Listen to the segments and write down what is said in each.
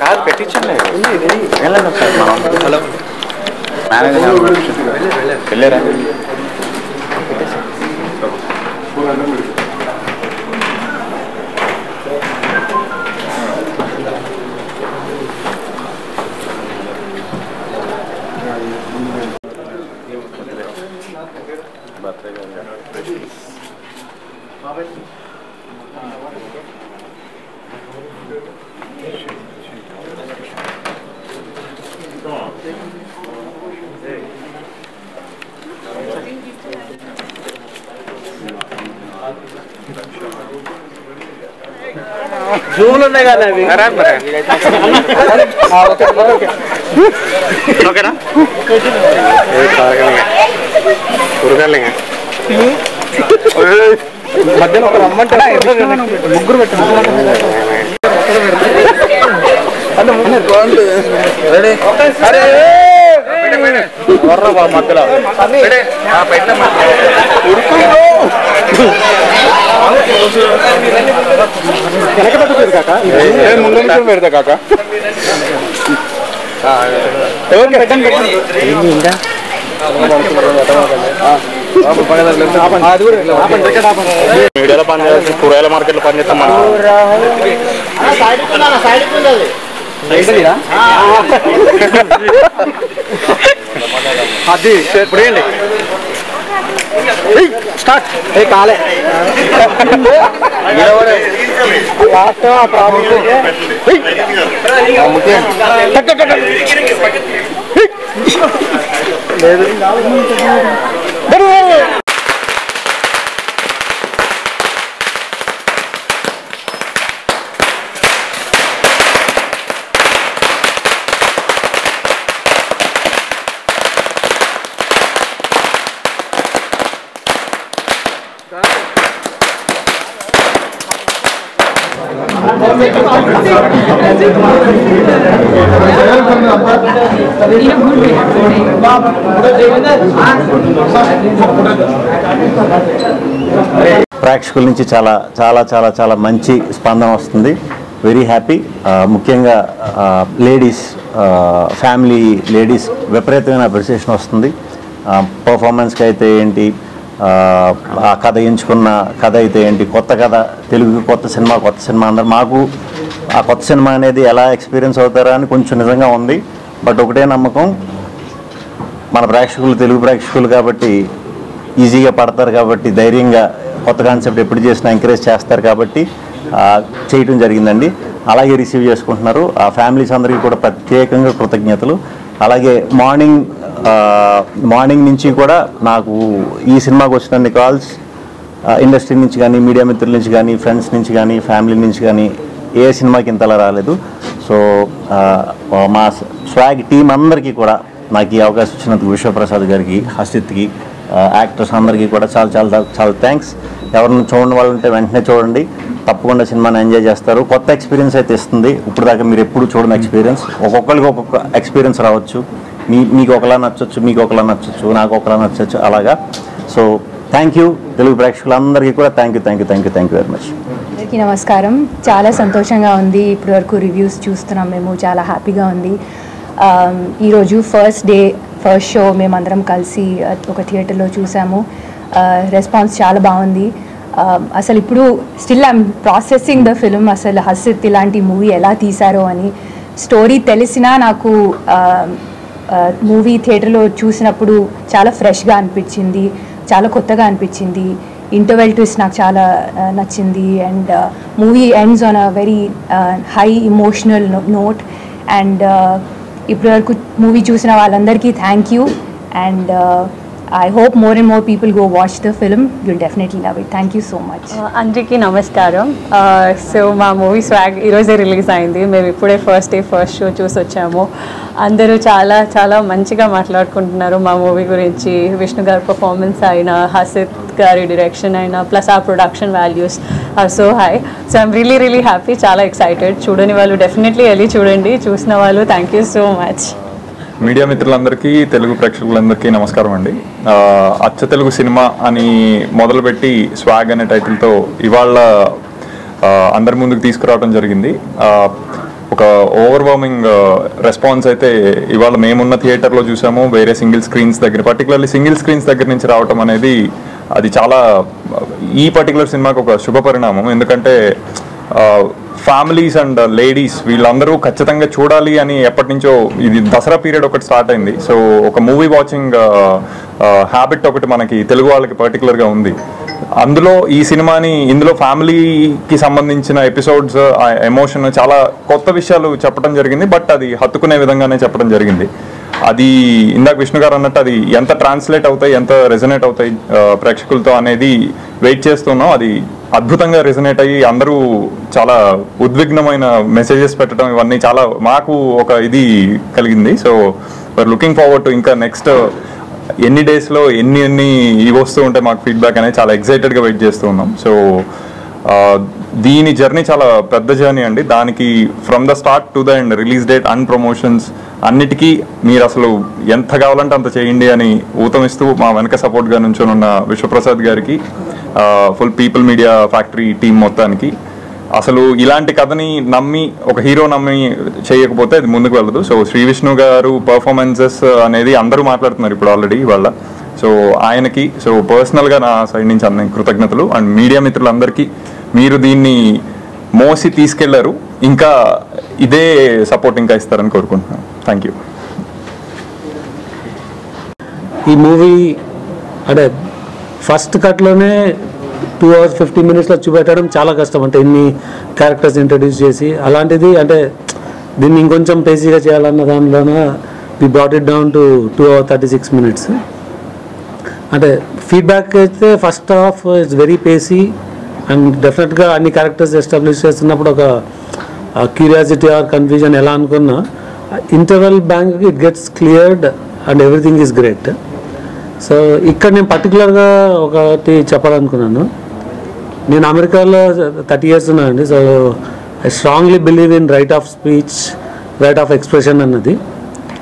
కాదు పెట్టించండి వెళ్ళండి ఒకసారి మనం హలో మేనేజర్ వెళ్ళారా జూలు ఉన్నాయి కదా అవి ఓకేనా మధ్యలో ఒక రమ్మంటారా ముగ్గురు పెట్టండి మధ్యలో వెనక పెట్టుకోదు కాక ముందు పెడతా కాక మీడియాలో పనిచేసి కూరగాయల మార్కెట్లో పనిచేస్తాం అది ఇప్పుడేండి స్టార్ట్ కాలే లేదు ప్రేక్షకుల నుంచి చాలా చాలా చాలా చాలా మంచి స్పందన వస్తుంది. Very happy. ముఖ్యంగా లేడీస్, ఫ్యామిలీ లేడీస్ విపరీతమైన అప్రిసియేషన్ వస్తుంది. పర్ఫార్మెన్స్కి అయితే ఏంటి, ఆ కథ ఎంచుకున్న కథ అయితే ఏంటి, కొత్త కథ, తెలుగు కొత్త సినిమా అందరు మాకు ఆ కొత్త సినిమా అనేది ఎలా ఎక్స్పీరియన్స్ అవుతారా అని కొంచెం నిజంగా ఉంది. బట్ ఒకటే నమ్మకం, మన ప్రేక్షకులు తెలుగు ప్రేక్షకులు కాబట్టి ఈజీగా పడతారు, కాబట్టి ధైర్యంగా కొత్త కాన్సెప్ట్ ఎప్పుడు చేసినా ఎంకరేజ్ చేస్తారు కాబట్టి చేయటం జరిగిందండి. అలాగే రిసీవ్ చేసుకుంటున్నారు. ఆ ఫ్యామిలీస్ అందరికీ కూడా ప్రత్యేకంగా కృతజ్ఞతలు. అలాగే మార్నింగ్ నుంచి కూడా నాకు ఈ సినిమాకి వచ్చిన కాల్స్ ఇండస్ట్రీ నుంచి కానీ, మీడియా మిత్రుల నుంచి కానీ, ఫ్రెండ్స్ నుంచి కానీ, ఫ్యామిలీ నుంచి కానీ ఏ సినిమాకి ఇంతలా రాలేదు. సో మా స్వాగ్ టీం అందరికీ కూడా నాకు ఈ అవకాశం ఇచ్చినందుకు విశ్వప్రసాద్ గారికి, హసిత్కి, యాక్టర్స్ అందరికీ కూడా చాలా చాలా చాలా థ్యాంక్స్. ఎవరిని చూడని వాళ్ళు ఉంటే వెంటనే చూడండి, తప్పకుండా సినిమాని ఎంజాయ్ చేస్తారు. కొత్త ఎక్స్పీరియన్స్ అయితే ఇస్తుంది. ఇప్పుడు దాకా మీరు ఎప్పుడు చూడని ఎక్స్పీరియన్స్. ఒక్కొక్కరికి ఒక్కొక్క ఎక్స్పీరియన్స్ రావచ్చు. మీకు ఒకలా నచ్చవచ్చు, మీకు ఒకలా నచ్చవచ్చు, నాకు ఒకలా నచ్చవచ్చు, అలాగా. సో థ్యాంక్ యూ తెలుగు ప్రేక్షకులందరికీ కూడా థ్యాంక్ యూ వెరీ మచ్. అందరికీ నమస్కారం. చాలా సంతోషంగా ఉంది. ఇప్పటి వరకు రివ్యూస్ చూస్తున్నాం మేము, చాలా హ్యాపీగా ఉంది. ఈరోజు ఫస్ట్ షో మేమందరం కలిసి ఒక థియేటర్లో చూసాము. రెస్పాన్స్ చాలా బాగుంది. అసలు ఇప్పుడు still I'm processing the film. అసలు హసిత్ ఇలాంటి మూవీ ఎలా తీశారో అని. స్టోరీ తెలిసినా నాకు మూవీ థియేటర్లో చూసినప్పుడు చాలా ఫ్రెష్గా అనిపించింది, చాలా కొత్తగా అనిపించింది. ఇంటర్వెల్ ట్విస్ట్ నాకు చాలా నచ్చింది. And movie ends on a very high emotional note. And ఇప్పటివరకు మూవీ చూసిన వాళ్ళందరికీ thank you. And I hope more and more people go watch the film. You'll definitely love it. Thank you so much. Andriki namaskaram. So ma movie swag ఈరోజే release అయింది. మేము ఇప్పుడే first show చూసి వచ్చాము. అందరూ చాలా చాలా మంచిగా మాట్లాడుకుంటున్నారు మా మూవీ గురించి. విష్ణు గారి పర్ఫార్మెన్స్ అయినా, హసిత్ గారి డైరెక్షన్ అయినా, ప్లస్ ఆ production values are so high. So I'm really happy, చాలా ఎక్సైటెడ్. చూడని వాళ్ళు డెఫినెట్లీ వెళ్ళి చూడండి. చూసిన వాళ్ళు thank you so much. Media మిత్రులందరికీ, తెలుగు ప్రేక్షకులందరికీ నమస్కారం అండి. అచ్చ తెలుగు సినిమా అని మొదలుపెట్టి స్వాగ్ అనే టైటిల్తో ఇవాళ అందరి ముందుకు తీసుకురావడం జరిగింది. ఒక ఓవర్వార్మింగ్ రెస్పాన్స్ అయితే ఇవాళ మేమున్న థియేటర్లో చూసాము. వేరే సింగిల్ స్క్రీన్స్ దగ్గర, పర్టికులర్లీ సింగిల్ స్క్రీన్స్ దగ్గర నుంచి రావటం అనేది అది చాలా ఈ పర్టికులర్ సినిమాకి ఒక శుభ పరిణామం. ఎందుకంటే ఫ్యామిలీస్ అండ్ లేడీస్ వీళ్ళందరూ ఖచ్చితంగా చూడాలి అని ఎప్పటి నుంచో, ఇది దసరా పీరియడ్ ఒకటి స్టార్ట్ అయింది. సో ఒక మూవీ వాచింగ్ హ్యాబిట్ ఒకటి మనకి తెలుగు వాళ్ళకి పర్టికులర్గా ఉంది. అందులో ఈ సినిమాని, ఇందులో ఫ్యామిలీకి సంబంధించిన ఎపిసోడ్స్, ఆ ఎమోషన్, చాలా కొత్త విషయాలు చెప్పడం జరిగింది. బట్ అది హత్తుకునే విధంగానే చెప్పడం జరిగింది. అది ఇందాక విష్ణు గారు అన్నట్టు అది ఎంత ట్రాన్స్లేట్ అవుతాయి, ఎంత రెజనేట్ అవుతాయి ప్రేక్షకులతో అనేది వెయిట్ చేస్తున్నాం. అది అద్భుతంగా రెజనేట్ అయ్యి అందరూ చాలా ఉద్విగ్నమైన మెసేజెస్ పెట్టడం, ఇవన్నీ చాలా మాకు ఒక ఇది కలిగింది. So we're looking forward to ఇంకా నెక్స్ట్ ఎన్ని డేస్లో ఎన్ని ఇవి వస్తూ ఉంటాయి మాకు ఫీడ్బ్యాక్ అనేది చాలా ఎక్సైటెడ్గా వెయిట్ చేస్తూ ఉన్నాం. సో దీని జర్నీ చాలా పెద్ద జర్నీ అండి. దానికి from the start to the end, release date and promotions అన్నిటికీ మీరు అసలు ఎంత కావాలంటే అంత చేయండి అని ఊతమిస్తూ మా వెనక సపోర్ట్గా నుంచోనున్న విశ్వప్రసాద్ గారికి, full people media factory team మొత్తానికి, అసలు ఇలాంటి కథని నమ్మి, ఒక హీరో నమ్మి చేయకపోతే అది ముందుకు వెళ్ళదు. సో శ్రీ విష్ణు గారు పర్ఫార్మెన్సెస్ అనేది అందరూ మాట్లాడుతున్నారు ఇప్పుడు ఆల్రెడీ ఇవాళ. సో ఆయనకి, సో పర్సనల్గా నా సైడ్ నుంచి అన్ని కృతజ్ఞతలు. అండ్ మీడియా మిత్రులందరికీ, మీరు దీన్ని మోసి తీసుకెళ్లారు, ఇంకా ఇదే సపోర్ట్ ఇంకా ఇస్తారని కోరుకుంటున్నాను. Thank you. ఈ మూవీ అంటే ఫస్ట్ కట్లోనే 2 hours 50 minutesలో చూపెట్టడం చాలా కష్టం. అంటే ఇన్ని క్యారెక్టర్స్ ఇంట్రడ్యూస్ చేసి, అలాంటిది అంటే దీన్ని ఇంకొంచెం పేసీగా చేయాలన్న దానిలోన we brought it down to 2 hours 36 minutes. అంటే ఫీడ్బ్యాక్ అయితే first half it's very pacy and డెఫినెట్గా అన్ని క్యారెక్టర్స్ ఎస్టాబ్లిష్ చేస్తున్నప్పుడు ఒక క్యూరియాసిటీ ఆర్ కన్ఫ్యూజన్ ఎలా అనుకున్నా, interval bank it gets cleared and everything is great. So ఇక్కడ నేను పర్టికులర్గా ఒకటి చెప్పాలనుకున్నాను. నేను అమెరికాలో 30 years ఉన్నానండి. So I strongly believe in right of speech, right of expression అన్నది.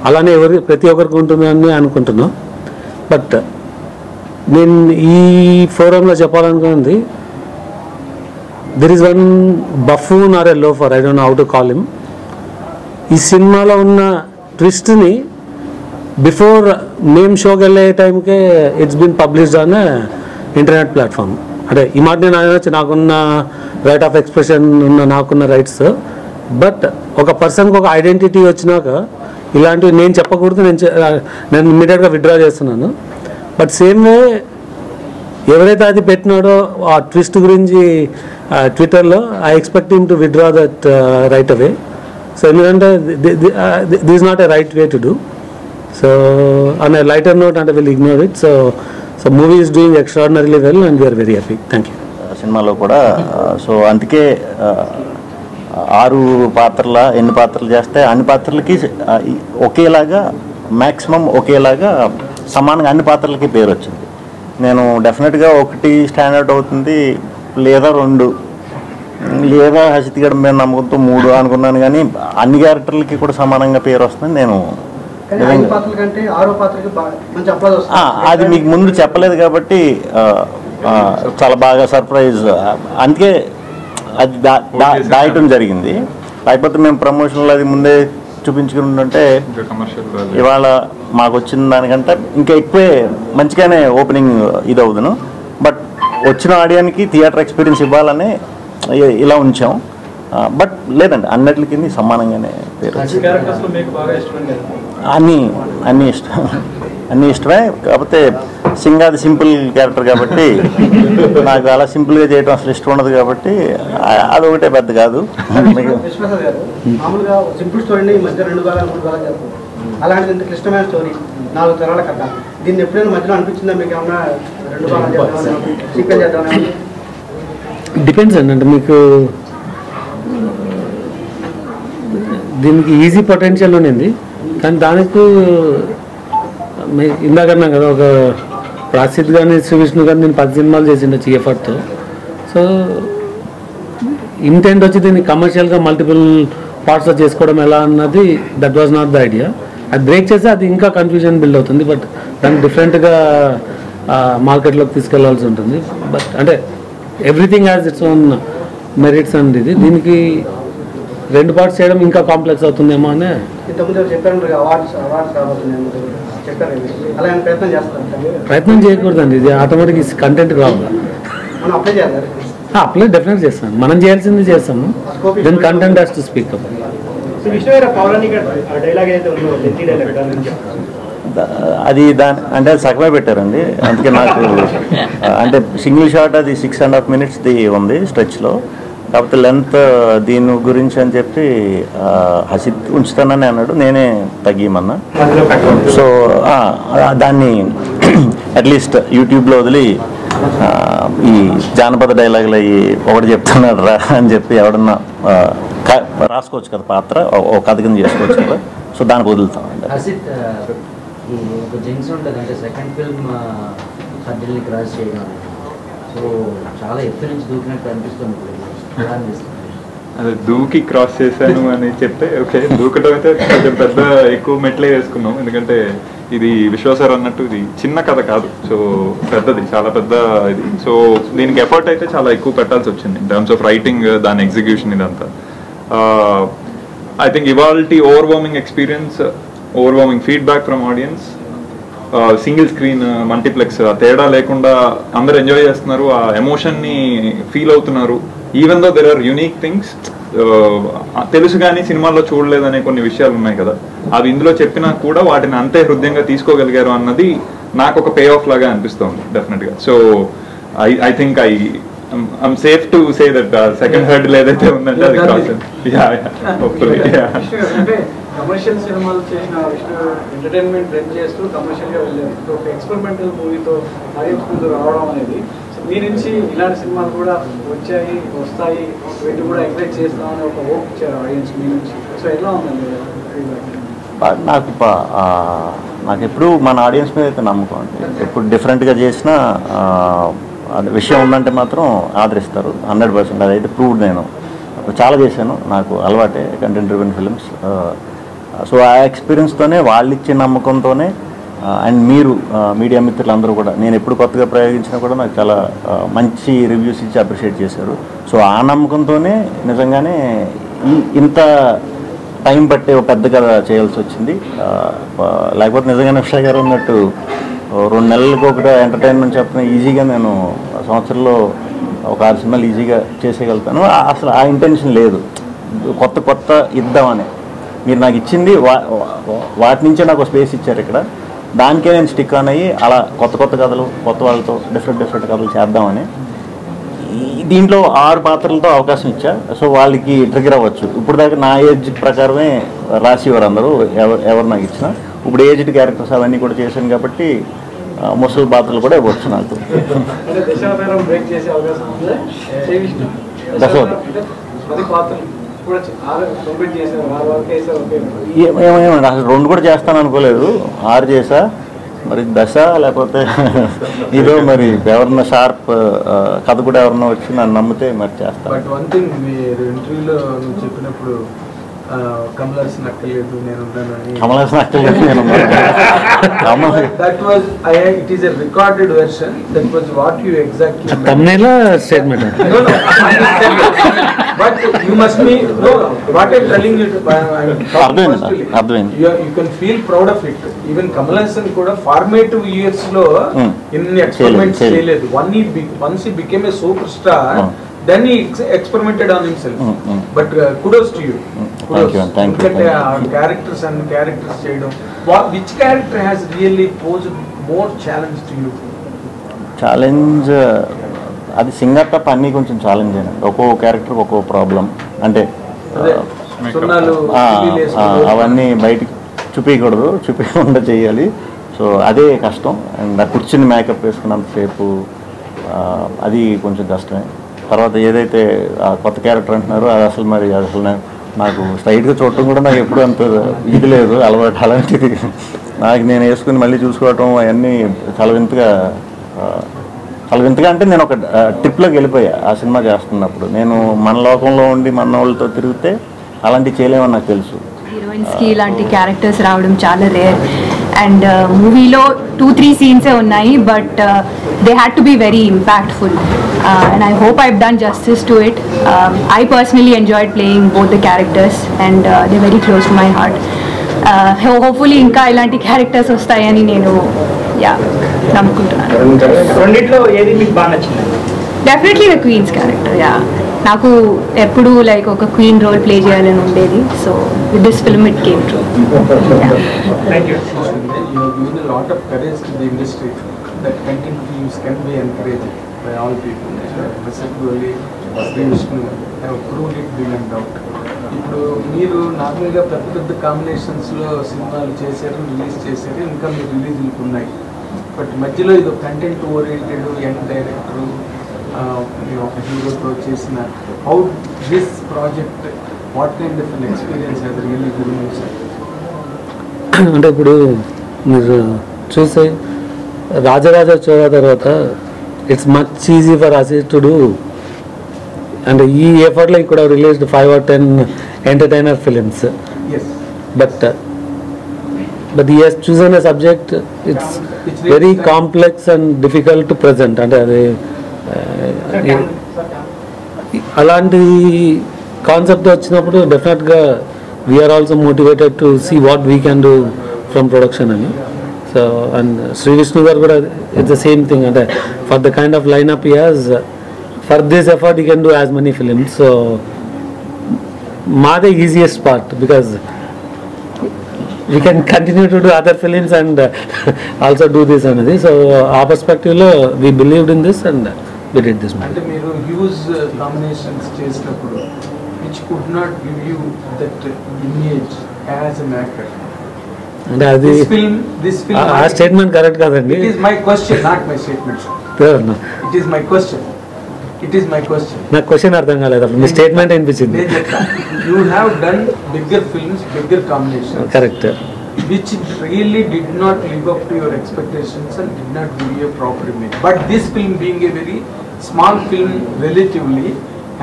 అలానే ప్రతి ఒక్కరికి ఉంటుందని అనుకుంటున్నాను. బట్ నేను ఈ ఫోరంలో చెప్పాలనుకున్నది, there is one buffoon or a loafer, I don't know how to call him. ఈ సినిమాలో ఉన్న ట్విస్ట్ని బిఫోర్ మేము షోకి వెళ్ళే టైంకే it's been published on internet platform. అంటే ఈ మాట నేను అనొచ్చు, నాకున్న రైట్ ఆఫ్ ఎక్స్ప్రెషన్ ఉన్న, నాకున్న రైట్స్. బట్ ఒక పర్సన్కి ఒక ఐడెంటిటీ వచ్చినాక ఇలాంటివి నేను చెప్పకూడదు, నేను ఇమ్మీడియట్గా విత్డ్రా చేస్తున్నాను. బట్ సేమ్ వే ఎవరైతే అది పెట్టినాడో ఆ ట్విస్ట్ గురించి ట్విట్టర్లో, I expect him to withdraw that right away. So ఎందుకంటే this not a right way to do. So on a lighter note అంటే will ignore it. So movie is doing extraordinarily well and we're very happy. Thank you. సినిమాలో కూడా so అందుకే 6 పాత్రల, ఎన్ని పాత్రలు చేస్తే అన్ని పాత్రలకి ఒకేలాగా, మ్యాక్సిమం ఒకేలాగా సమానంగా అన్ని పాత్రలకి పేరు వచ్చింది. నేను డెఫినెట్గా 1 స్టాండర్డ్ అవుతుంది, లేదా 2, లేదా హసితిగడ మీద నమ్మకంతో 3 అనుకున్నాను. కానీ అన్ని క్యారెక్టర్లకి కూడా సమానంగా పేరు వస్తుంది. నేను అది మీకు ముందు చెప్పలేదు కాబట్టి చాలా బాగా సర్ప్రైజ్, అందుకే అది దాయటం జరిగింది. లేకపోతే మేము ప్రమోషన్లో అది ముందే చూపించుకుంటుంటే ఇవాళ మాకు వచ్చిన దానికంటే ఇంకా ఎక్కువే మంచిగానే ఓపెనింగ్ ఇది అవుదును. బట్ వచ్చిన ఆడియన్కి థియేటర్ ఎక్స్పీరియన్స్ ఇవ్వాలని ఇలా ఉంచాం. బట్ లేదండి, అన్నిటికి సమానంగానే పేరు. అన్నీ ఇష్టం, అన్నీ ఇష్టమే. కాకపోతే సింగాది సింపుల్ క్యారెక్టర్ కాబట్టి నాకు అలా సింపుల్గా చేయడం అసలు ఇష్టం ఉండదు. కాబట్టి అదొకటే పెద్ద కాదు. డిపెండ్స్ అండి. అంటే మీకు దీనికి ఈజీ పొటెన్షియల్ ఉండింది, కానీ దానికి ఇందాకన్నా కదా ఒక ప్రాసిద్ కానీ శ్రీ విష్ణు కానీ నేను 10 సినిమాలు చేసిండొచ్చు ఎఫర్ట్తో. సో ఇంటెంట్ వచ్చి దీన్ని కమర్షియల్గా మల్టిపుల్ పార్ట్స్లో చేసుకోవడం ఎలా అన్నది that was not the idea. అది బ్రేక్ చేస్తే అది ఇంకా కన్ఫ్యూజన్ బిల్డ్ అవుతుంది. బట్ దాన్ని డిఫరెంట్గా మార్కెట్లోకి తీసుకెళ్లాల్సి ఉంటుంది. బట్ అంటే everything has its own merits and దీనికి 2 పార్ట్స్ చేయడం ఇంకా కాంప్లెక్స్ అవుతుందేమో అని ప్రయత్నం చేయకూడదండి. ఇది ఆటోమేటిక్ కంటెంట్ రావాలి. అప్లై డెఫినెట్ చేస్తాను. మనం చేయాల్సింది చేస్తాము. Then content has to speak up. అది అంటే అది సగమే పెట్టారండి. అందుకే నాకు అంటే సింగిల్ షాట్ అది 6.5 minutesది ఉంది స్ట్రెచ్లో. కాకపోతే లెంత్ దీని గురించి అని చెప్పి హసిత్ ఉంచుతానని అన్నాడు. నేనే తగ్గిమన్నా. సో దాన్ని అట్లీస్ట్ యూట్యూబ్లో వదిలి ఈ జానపద డైలాగులు అయ్యి ఒకటి చెప్తున్నాడు రా అని చెప్పి ఎవడన్నా రాసుకోవచ్చు కదా, పాత్ర ఒక కథ కింద చేసుకోవచ్చు కదా. సో దానికి వదులుతామండి. ఒక జెంట్స్ ఉంటుంది అంటే సెకండ్ ఫిల్మ్ హద్దుల్ని క్రాస్ చేయడం, సో చాలా ఎత్తు నుంచి దూకినట్టు అనిపిస్తుంది. అదే దూకి క్రాస్ చేశాను అని చెప్తే ఓకే, దూకటం అయితే కొంచెం పెద్ద ఎక్కువ మెట్లే వేసుకున్నాం. ఎందుకంటే ఇది విశ్వాసారు అన్నట్టు ఇది చిన్న కథ కాదు, సో పెద్దది, చాలా పెద్ద ఇది. సో దీనికి ఎఫర్ట్ అయితే చాలా ఎక్కువ పెట్టాల్సి వచ్చింది ఇన్ టర్మ్స్ ఆఫ్ రైటింగ్, దాని ఎగ్జిక్యూషన్, ఇదంతా. ఐ థింక్ ఇవాల్టి overwhelming experience, overwhelming feedback from audience, single screen multiplex తేడా లేకుండా అందరు ఎంజాయ్ చేస్తున్నారు, ఆ ఎమోషన్ని ఫీల్ అవుతున్నారు. Even though there are unique things, తెలుసు కానీ సినిమాల్లో చూడలేదనే కొన్ని విషయాలు ఉన్నాయి కదా, అవి ఇందులో చెప్పినా కూడా వాటిని అంతే హృదయంగా తీసుకోగలిగారు అన్నది నాకు ఒక పే ఆఫ్ లాగా అనిపిస్తుంది డెఫినెట్గా. So I think I'm safe to say that second hurdle ఏదైతే ఉందంటే అది క్రాస్. అంటే కమర్షియల్ సినిమాలు చేసిన విష్ణు ఎంటర్టైన్మెంట్ బ్లెండ్ చేస్తూ కమర్షియల్గా వెళ్ళారు. ఒక ఎక్స్పెరిమెంటల్ మూవీతో ఆడియన్స్ ముందు రావడం అనేది, సో మీ నుంచి ఇలాంటి సినిమాలు కూడా వస్తాయి వీటిని కూడా ఎంకరేజ్ చేస్తామని ఒక హోప్ ఇచ్చారు ఆడియన్స్ మీ నుంచి. సో ఎలా ఉందండి? నాకు ఎప్పుడు మన ఆడియన్స్ మీద అయితే నమ్మకం అండి. ఎప్పుడు డిఫరెంట్గా చేసినా అది విషయం ఉందంటే మాత్రం ఆదరిస్తారు 100%. అదైతే ప్రూవ్డ్. నేను చాలా చేశాను, నాకు అలవాటే కంటెంట్ డ్రివెన్ ఫిల్మ్స్. సో ఆ ఎక్స్పీరియన్స్తోనే, వాళ్ళు ఇచ్చే నమ్మకంతోనే, అండ్ మీరు మీడియా మిత్రులందరూ కూడా నేను ఎప్పుడు కొత్తగా ప్రయోగించినా కూడా నాకు చాలా మంచి రివ్యూస్ ఇచ్చి అప్రిషియేట్ చేశారు. సో ఆ నమ్మకంతోనే నిజంగానే ఇంత టైం పట్టే ఒక పెద్ద కథ చేయాల్సి వచ్చింది. లేకపోతే నిజంగానే అక్షయ్ గారు ఉన్నట్టు 2 నెలలకు ఒకటి ఎంటర్టైన్మెంట్ చెప్పిన ఈజీగా నేను సంవత్సరంలో ఒక 6 సినిమాలు ఈజీగా చేసేయగలుగుతాను. అసలు ఆ ఇంటెన్షన్ లేదు. కొత్త ఇద్దామని మీరు నాకు ఇచ్చింది, వాటి నుంచే నాకు స్పేస్ ఇచ్చారు ఇక్కడ. దానికే నేను స్టిక్ ఆన్ అయ్యి అలా కొత్త కథలు, కొత్త వాళ్ళతో డిఫరెంట్ కథలు చేద్దామని దీంట్లో 6 పాత్రలతో అవకాశం ఇచ్చా. సో వాళ్ళకి ట్రిగర్ అవ్వచ్చు. ఇప్పుడు దాకా నా ఏజ్ ప్రకారమే రాసేవారు అందరూ, ఎవరు నాకు ఇచ్చినా. ఇప్పుడు ఏజ్డ్ క్యారెక్టర్స్ అవన్నీ కూడా చేశాను కాబట్టి ముసలి పాత్రలు కూడా ఇవ్వచ్చు నాకు. ఏమేమండి అసలు 2 కూడా చేస్తాను అనుకోలేదు, 6 చేసా. మరి దశ లేకపోతే ఇదో మరి ఎవరన్నా షార్ప్ కథ కూడా ఎవరన్నా వచ్చి నన్ను నమ్మితే మరి చేస్తాను. బట్ వన్ థింగ్, మీరు ఇంటర్వ్యూలో చెప్పినప్పుడు కమలాసన్ అక్కర్లేదు నేను ఉన్నానని. కమలాసన్ అక్కర్లేదు నేను that was it is a recorded version. That was what you exactly thumbnail statement. No, but you must be what I'm telling you, you can feel proud of it. Even Kamalassan kuda formative years lo in experiments cheyaledu. Once he became a superstar, then he experimented on himself. But kudos to you. Thank you. Characters cheyadam. Which character has really posed more challenge to you? Challenge అది singer తప్ప అన్నీ కొంచెం challenge అయినా. ఒక్కో character ఒక్కో problem. అంటే అవన్నీ బయటికి చూపించకుండా చేయాలి. సో అదే కష్టం. అండ్ కూర్చుని మేకప్ వేసుకున్నంతసేపు అది కొంచెం కష్టమే. తర్వాత ఏదైతే కొత్త క్యారెక్టర్ అంటున్నారో అది అసలు నాకు స్ట్రైట్గా చూడటం కూడా నాకు ఎప్పుడు అంత ఇది లేదు, అలవాటు. అలాంటిది నాకు నేను వేసుకుని మళ్ళీ చూసుకోవటం అవన్నీ చాలా వింతగా అంటే నేను ఒక ట్రిప్లోకి వెళ్ళిపోయా ఆ సినిమా చేస్తున్నప్పుడు. నేను మన లోకంలో ఉండి మన వాళ్ళతో తిరిగితే అలాంటివి చేయలేమని నాకు తెలుసు. హీరోయిన్స్కి ఇలాంటి క్యారెక్టర్స్ రావడం చాలా రేర్. అండ్ మూవీలో 2-3 సీన్సే ఉన్నాయి, but they had to be very impactful. And I hope I've done justice to it. I personally enjoyed playing both the characters and they very close to my heart. Hopefully ఇంకా ఇలాంటి characters వస్తాయని నేను నమ్ముకుంటున్నాను. రెండిట్లో ఏది మీకు బాగా నచ్చింది? Definitely the queen's character. నాకు ఎప్పుడు లైక్ ఒక క్వీన్ రోల్ ప్లే చేయాలని ఉండేది. So with this film it came true. Thank you. You have given a lot of courage to the industry that content films can be encouraged by all people. Specifically, Sri Vishnu have proved it beyond doubt. ఇప్పుడు మీరు నార్మల్గా పెద్ద పెద్ద కాంబినేషన్స్లో సినిమాలు చేశారు, release చేశారు, ఇంకా మీరు రిలీజులకు ఉన్నాయి. బట్ మధ్యలో ఇది కంటెంట్ ఓరియంటెడ్ యంగ్ డైరెక్టరు ఒక హీరోతో చేసిన how this project what kind of an experience has really given you sir? అంటే ఇప్పుడు మీరు చూస్తే రాజరాజ చోళ తర్వాత it's much easy for us to do. అంటే ఈ ఎఫర్ట్లో ఇక్కడ released 5 or 10 entertainer films. But he has chosen a subject, it's very complex and difficult to present. అంటే అది అలాంటి కాన్సెప్ట్ వచ్చినప్పుడు డెఫినెట్గా we're also motivated to see what we can do from production అని. సో అండ్ శ్రీ విష్ణు గారు కూడా it's the same thing. అంటే for the kind of lineup he has, for this effort he can do as many films. So మాదే easiest part because we can continue to do other films and also do this another. So our perspective lo we believed in this and we did this movie. అంటే మీరు huge combinations చేసినప్పుడు which could not give you that image as an actor. అంటే అది this film ఆ statement correct కాదండి. It is my question, not my statement. It is my question. నాకు question అర్థం కాలేదు. అప్పుడు మీ స్టేట్మెంట్ అనిపించింది. You have done bigger films, bigger combinations. Correct. Which really did not live up to your expectations and did not give you a proper image. But this film, being a very small film relatively,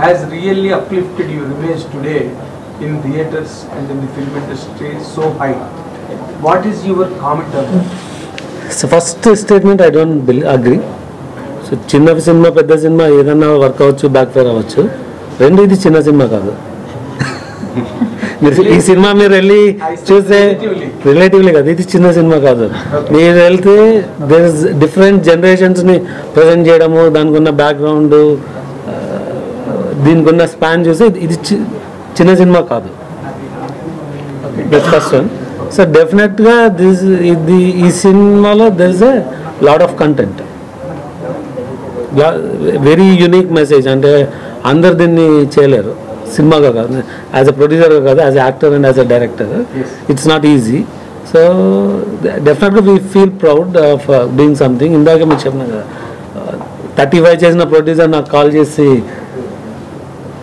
has really uplifted your image today in theatres and in the film industry so high. What is your comment on that? So first statement I don't agree. So చిన్న cinema పెద్ద cinema ఏదన్నా work అవ్వచ్చు, back fire అవ్వచ్చు. రెండు ఇది చిన్న cinema కాదు. మీరు ఈ సినిమా మీరు వెళ్ళి చూస్తే రిలేటివ్లీ కాదు, ఇది చిన్న సినిమా కాదు. మీరు వెళ్తే దేర్ ఇస్ డిఫరెంట్ జనరేషన్స్ని ప్రజెంట్ చేయడము, దానికి ఉన్న బ్యాక్గ్రౌండ్, దీనికి ఉన్న స్పాన్ చూస్తే ఇది చిన్న సినిమా కాదు. That's first one. సో డెఫినెట్గా ఈ సినిమాలో there is a lot of content, very unique message. అంటే అందరు దీన్ని చేయలేరు, సినిమాగా కాదు, యాజ్ అ ప్రొడ్యూసర్గా కాదు, as a actor and as a director it's not easy. So డెఫినెట్గా we feel proud of doing something. ఇందాక మీకు చెప్పిన కదా, 35 చేసిన ప్రొడ్యూసర్ నాకు కాల్ చేసి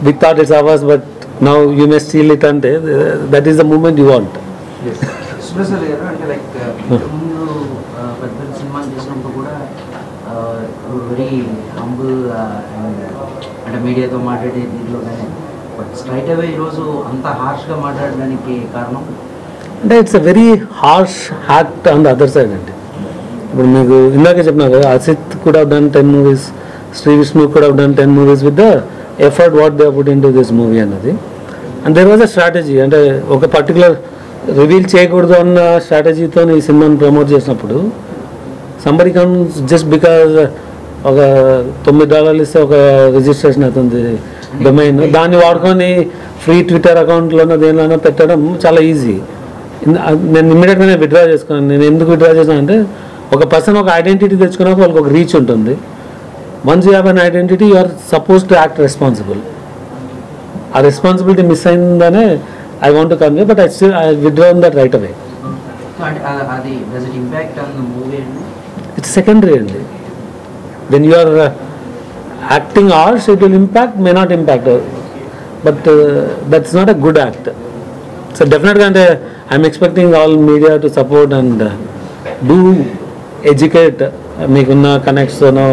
we thought it's ours but now you may steal it అంటే that is the moment you want. Subrahmanya garu అంటే లైక్ ముందు పెద్ద సినిమాలు చేసినప్పుడు కూడా వెరీ హంబుల్ అంటే మీడియాతో మాట్లాడే దీంట్లో కానీ, బట్ స్ట్రైట్ అవే ఈరోజు అంత హార్ష్గా మాట్లాడడానికి కారణం అంటే it's a very harsh act on the other side అండి. ఇప్పుడు మీకు ఇందాకే చెప్పినా కదా, అసిత్ కూడా డన్ 10 movies, శ్రీ విష్ణు కూడా done 10 movies with the effort what they put into this movie అన్నది. And there was a strategy. అంటే ఒక పర్టికులర్ రివీల్ చేయకూడదు అన్న స్ట్రాటజీతో ఈ సినిమాని ప్రమోట్ చేసినప్పుడు సంబడి కమ్స్ జస్ట్ బికాజ్ ఒక $9 ఇస్తే ఒక రిజిస్ట్రేషన్ అవుతుంది డొమైన్, దాన్ని వాడుకొని ఫ్రీ ట్విట్టర్ అకౌంట్లోనో దేనిలోనో పెట్టడం చాలా ఈజీ. నేను ఇమ్మీడియట్గా విత్డ్రా చేసుకున్నాను. నేను ఎందుకు విత్డ్రా చేశాను అంటే, ఒక పర్సన్ ఒక ఐడెంటిటీ తెచ్చుకున్నాక వాళ్ళకి ఒక రీచ్ ఉంటుంది. Once you have an identity you are suppose to act responsible. ఆ రెస్పాన్సిబిలిటీ మిస్ అయిందనే I want to convey, but I withdrawn that right away. It's secondary అండి. When you are acting ours it will impact, may not impact, but that's not a good act. So డెఫినెట్గా అంటే I'm expecting all media to support and do educate. మీకున్న కనెక్ట్స్తోనో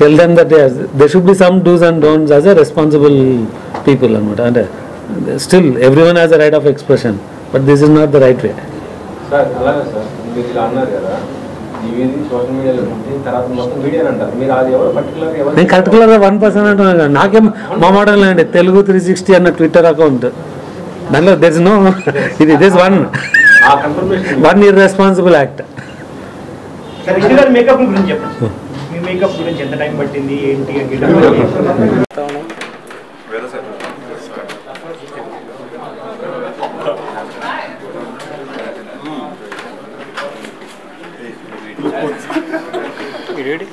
tell them that they should be some dos and don'ts as a responsible people అనమాట. అంటే still every one has a right of expression. But this is not the right way. Sir అలాగే sir మీరు ఇలా అన్నారు కదా ఇది social మీడియాలో తర్వాత మొత్తం మీడియా అంటారు మీరు అది ఎవరు పర్టికులర్ ఎవరు నేను పర్టికులర్గా 1% అంటున్నాను కదా, నాకేం మా మోడల్ అండి తెలుగు 360 అన్న ట్విట్టర్ అకౌంట్, దాంట్లో దెర్ ఇస్ నో ఇది this one irresponsible act. Vishnu గారి మేకప్ గురించి చెప్పండి, మీ మేకప్ గురించి ఎంత టైం పట్టింది ఏంటి రెడీ